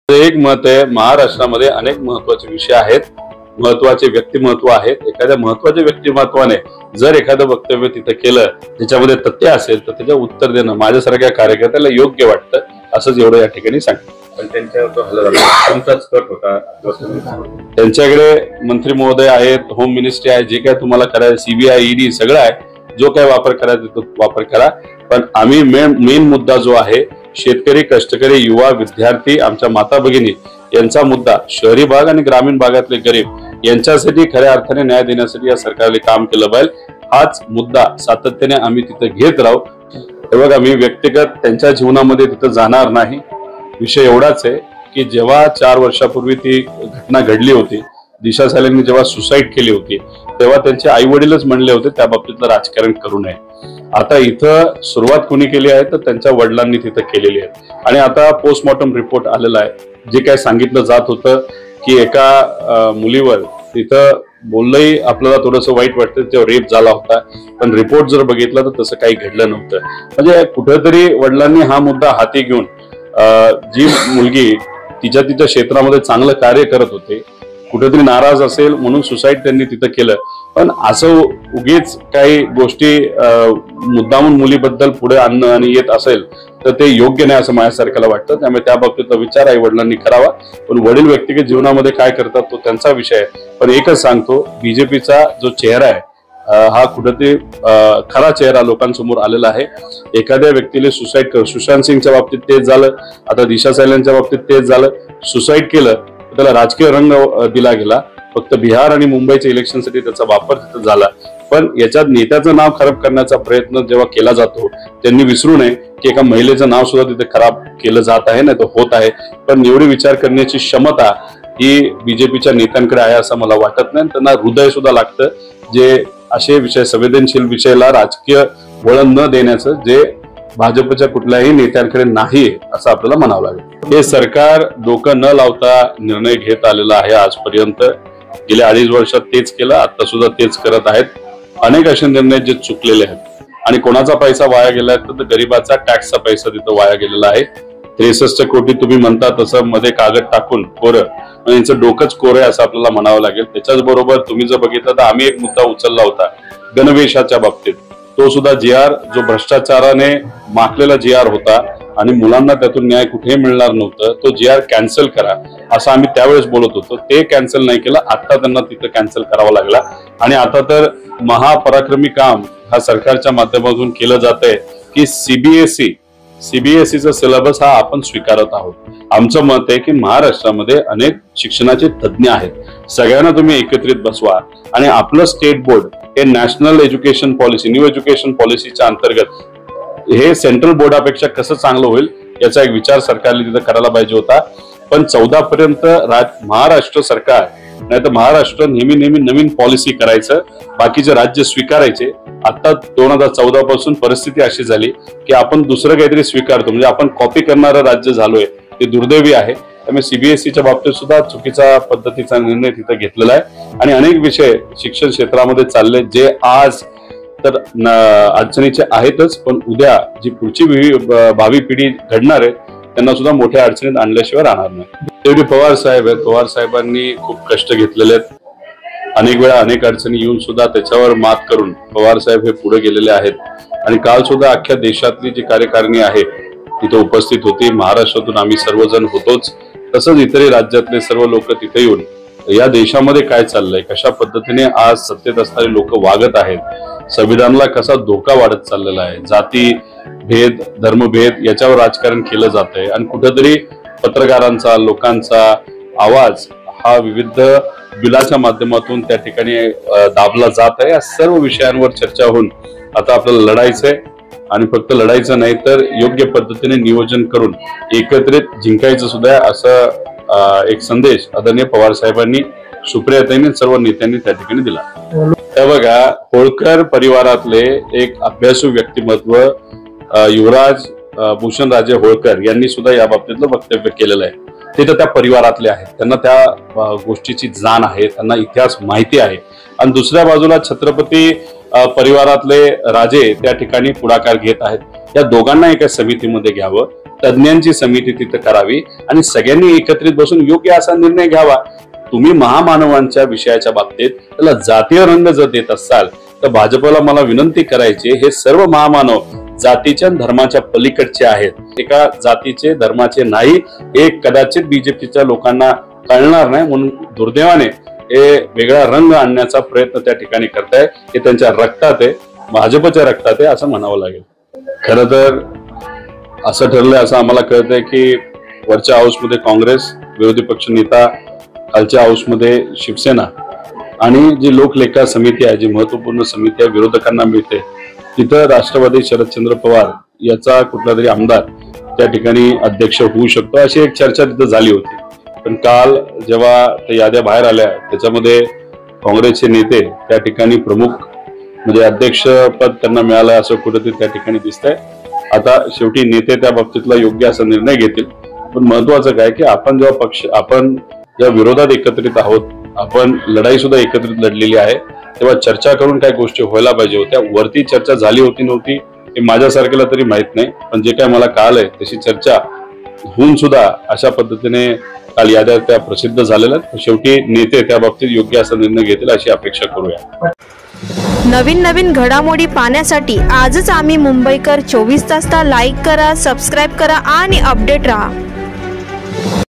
एक मत आहे, महाराष्ट्रामध्ये अनेक महत्त्वाचे विषय आहेत, महत्त्वाचे व्यक्तिमत्व आहेत. एखाद्या महत्त्वाच्या व्यक्तिमत्वाने जर एखादं वक्तव्य तिथे केलं त्याच्यामध्ये तथ्य असेल तर त्याचं उत्तर देणं माझ्यासारख्या कार्यकर्त्याला योग्य वाटतं, असंच एवढं या ठिकाणी सांगतो. पण त्यांच्यावर तो हल्ला झाला, तुमचाच कट होता. त्यांच्याकडे मंत्री महोदय आहेत, होम मिनिस्ट्री आहे, जे काय तुम्हाला करायचं सीबीआय ईडी सगळं आहे, जो काय वापर करायचा तो वापर करा. पण आम्ही मेन मुद्दा जो आहे शेतकरी, कष्टकरी, युवा, विद्यार्थी, आमच्या माता भगिनी यांचा मुद्दा, शहरी भाग आणि ग्रामीण भागातले गरीब यांच्यासाठी खऱ्या अर्थाने न्याय देण्यासाठी या सरकारने काम केलं पाहिजे. हाच मुद्दा सातत्याने आम्ही तिथे घेत राहू. हे बघा, मी व्यक्तिगत त्यांच्या जीवनामध्ये तिथं जाणार नाही. विषय एवढाच आहे की जेव्हा 4 वर्षापूर्वी ती घटना घडली होती, दिशा सालेंनी जेव्हा सुसाईड केली होती, तेव्हा त्यांचे आई वडीलच म्हणले होते त्या बाबतीतलं राजकारण करू नये. आता इथं सुरुवात कोणी केली आहे तर त्यांच्या वडिलांनी तिथं केलेली आहे. आणि आता पोस्टमॉर्टम रिपोर्ट आलेला आहे. जे काय सांगितलं जात होतं की एका मुलीवर तिथं बोललंही आपल्याला थोडंसं वाईट वाटतं, तेव्हा रेप झाला होता, पण रिपोर्ट जर बघितला तर तसं काही घडलं नव्हतं. म्हणजे कुठेतरी वडिलांनी हा मुद्दा हाती घेऊन जी मुलगी तिच्या क्षेत्रामध्ये चांगलं कार्य करत होते, कुठेतरी नाराज असेल म्हणून सुसाईड त्यांनी तिथं केलं. पण असं उगीच काही गोष्टी मुद्दामून मुलीबद्दल पुढे आणणं आणि येत असेल तर ते योग्य नाही असं माझ्यासारख्याला वाटतं. त्यामुळे त्या बाबतीतला विचार आई वडिलांनी करावा. पण वडील व्यक्तिगत जीवनामध्ये काय करतात तो त्यांचा विषय आहे. पण एकच सांगतो, बीजेपीचा जो चेहरा आहे हा कुठेतरी खरा चेहरा लोकांसमोर आलेला आहे. एखाद्या व्यक्तीने सुसाईड कर, सुशांत सिंगच्या बाबतीत तेच झालं, आता दिशा सालेंच्या बाबतीत तेच झालं. सुसाईड केलं त्याला राजकीय रंग दिला गेला, फक्त बिहार आणि मुंबईच्या इलेक्शनसाठी त्याचा वापर तिथं झाला. पण याच्यात नेत्याचं नाव खराब करण्याचा प्रयत्न जेव्हा केला जातो, त्यांनी विसरू नये की एका महिलेचं नाव सुद्धा तिथे खराब केलं जात आहे, नाही तर होत आहे. पण एवढी विचार करण्याची क्षमता ही बीजेपीच्या नेत्यांकडे आहे असं मला वाटत नाही. त्यांना हृदय सुद्धा लागतं, जे असे विषय, संवेदनशील विषयाला राजकीय वळण न देण्याचं, जे भाजपच्या कुठल्याही नेत्यांकडे नाही असं आपल्याला म्हणावं लागेल. हे सरकार डोकं न लावता निर्णय घेत आलेला आहे. आजपर्यंत गेल्या 2.5 वर्षात तेच केलं, आता सुद्धा तेच करत आहेत. अनेक असे निर्णय जे चुकलेले आहेत आणि कोणाचा पैसा वाया गेलाय तर गरीबाचा टॅक्सचा पैसा तिथं वाया गेलेला आहे. 63 कोटी तुम्ही म्हणता तसं मध्ये कागद टाकून कोरं, यांचं डोकंच कोरं आहे असं आपल्याला म्हणावं लागेल. त्याच्याच बरोबर तुम्ही जर बघितलं तर आम्ही एक मुद्दा उचलला होता गणवेशाच्या बाबतीत, तो सुद्धा GR जो भ्रष्टाचाराने माखलेला GR होता आणि मुलांना त्यातून न्याय कुठेही मिळणार नव्हतं, तो GR कॅन्सल करा असं आम्ही त्यावेळेस बोलत होतो. ते कॅन्सल नाही केलं, आता त्यांना तिथं कॅन्सल करावा लागला. आणि आता तर महापराक्रमी काम हा सरकारच्या माध्यमातून केलं जात आहे की सीबीएसईचा सिलेबस हा आपण स्वीकारत आहोत. आमचं मत आहे की महाराष्ट्रामध्ये अनेक शिक्षणाचे तज्ज्ञ आहेत, सगळ्यांना तुम्ही एकत्रित बसवा आणि आपलं स्टेट बोर्ड हे national education policy, new education पॉलिसीच्या अंतर्गत हे सेंट्रल बोर्डापेक्षा कसं चांगलं होईल याचा एक विचार सरकारने तिथं करायला पाहिजे होता. पण 14 पर्यंत महाराष्ट्र सरकार नाही तर महाराष्ट्र नेहमी नवीन पॉलिसी करायचं, बाकीचे राज्य स्वीकारायचे. आता 2014 पासून परिस्थिती अशी झाली की आपण दुसरं काहीतरी स्वीकारतो, म्हणजे आपण कॉपी करणारं राज्य झालोय. ते दुर्दैवी आहे. त्यामुळे सीबीएसईच्या बाबतीत सुद्धा चुकीचा पद्धतीचा निर्णय तिथं घेतलेला आहे. आणि अनेक विषय शिक्षण क्षेत्रामध्ये चालले जे आज तर अडचणीचे आहेतच, पण उद्या जी पुढची भावी पिढी घडणार आहे त्यांना सुद्धा मोठ्या अडचणीत आणल्याशिवाय राहणार नाही. तेवढी पवार साहेब आहेत, पवार साहेबांनी खूप कष्ट घेतलेले आहेत. अनेक वेळा अनेक अडचणी येऊन सुद्धा त्याच्यावर मात करून पवार साहेब हे पुढे गेलेले आहेत. आणि काल सुद्धा अख्ख्या देशातली जी कार्यकारिणी आहे तिथे उपस्थित होती. महाराष्ट्रातून आम्ही सर्वजण होतोच, तसंच इतरही राज्यातले सर्व लोक तिथे येऊन या देशामध्ये काय चाललंय, कशा पद्धतीने आज सत्तेत असणारे लोक वागत आहेत, संविधानाला कसा धोका वाढत चाललेला आहे, जाती भेद, धर्मभेद याच्यावर राजकारण केलं जात आहे. आणि कुठेतरी पत्रकारांचा, लोकांचा आवाज हा विविध बिलाच्या माध्यमातून त्या ठिकाणी दाबला जात आहे. या सर्व विषयांवर चर्चा होऊन आता आपल्याला लढायचंय. आणि फक्त लढायचं नाही तर योग्य पद्धतीने नियोजन करून एकत्रित जिंकायचं सुद्धा असं एक संदेश आदरणीय पवार साहेबांनी, सुप्रियाताईंनी, सर्व नेत्यांनी त्या ठिकाणी दिला. हे बघा, होळकर परिवारातले एक अभ्यासू व्यक्तिमत्व युवराज भूषणराजे होळकर यांनी सुद्धा या बाबतीतलं वक्तव्य केलेलं आहे. ते तर त्या परिवारातले आहेत, त्यांना त्या गोष्टीची जाण आहे, त्यांना इतिहास माहिती आहे. आणि दुसऱ्या बाजूला छत्रपती परिवारातले राजे त्या ठिकाणी पुढाकार घेत आहेत. या दोघांना एका समितीमध्ये घ्यावं, तज्ञांची समिती तिथे करावी आणि सगळ्यांनी एकत्रित बसून योग्य असा निर्णय घ्यावा। तुम्ही महामानवांच्या विषयाच्या बाबतीत त्याला जातीय रंग जर देत असाल तर भाजपला मला विनंती करायची, हे सर्व महामानव जातीच्या धर्माच्या पलीकडचे आहेत, एका जातीचे धर्माचे नाही, हे कदाचित बीजेपीच्या लोकांना कळणार नाही, म्हणून दुर्दैवाने हे वेगळा रंग आणण्याचा प्रयत्न त्या ठिकाणी करताय। हे त्यांच्या रक्तात आहे, भाजपच्या रक्तात आहे असं म्हणावं लागेल। खरं तर असं ठरलंय असं आम्हाला कळतंय की वरच्या हाऊसमध्ये काँग्रेस विरोधी पक्ष नेता, खालच्या हाऊसमध्ये शिवसेना आणि जी लोकलेखा समिती आहे, जी महत्वपूर्ण समिती आहे विरोधकांना मिळते, तिथं राष्ट्रवादी शरदचंद्र पवार याचा कुठला तरी आमदार त्या ठिकाणी अध्यक्ष होऊ शकतो अशी एक चर्चा तिथं झाली होती। पण काल जेव्हा त्या याद्या बाहेर आल्या त्याच्यामध्ये काँग्रेसचे नेते त्या ठिकाणी प्रमुख म्हणजे अध्यक्ष पद त्यांना मिळालं असं कुठेतरी त्या ठिकाणी दिसतंय। आता शेवटी नेते त्या बाबतीतला योग्य असा निर्णय घेतील। पण महत्वाचं काय की आपण जेव्हा विरोधात एकत्रित आहोत, आपण लढाई सुद्धा एकत्रित लढलेली आहे, तेव्हा चर्चा करून काय गोष्टी व्हायला पाहिजे होत्या। वरती चर्चा झाली होती नव्हती हे माझ्यासारख्याला तरी माहित नाही, पण जे काय मला कळालंय तशी चर्चा होऊन सुद्धा अशा पद्धतीने काल याद्या त्या प्रसिद्ध झालेल्या आहेत। शेवटी नेते त्या बाबतीत योग्य असा निर्णय घेतील अशी अपेक्षा करूया। नवीन घडामोडी पाहण्यासाठी आजच आम्ही मुंबईकर 24 तासला लाईक करा, सबस्क्राईब करा आणि अपडेट रहा।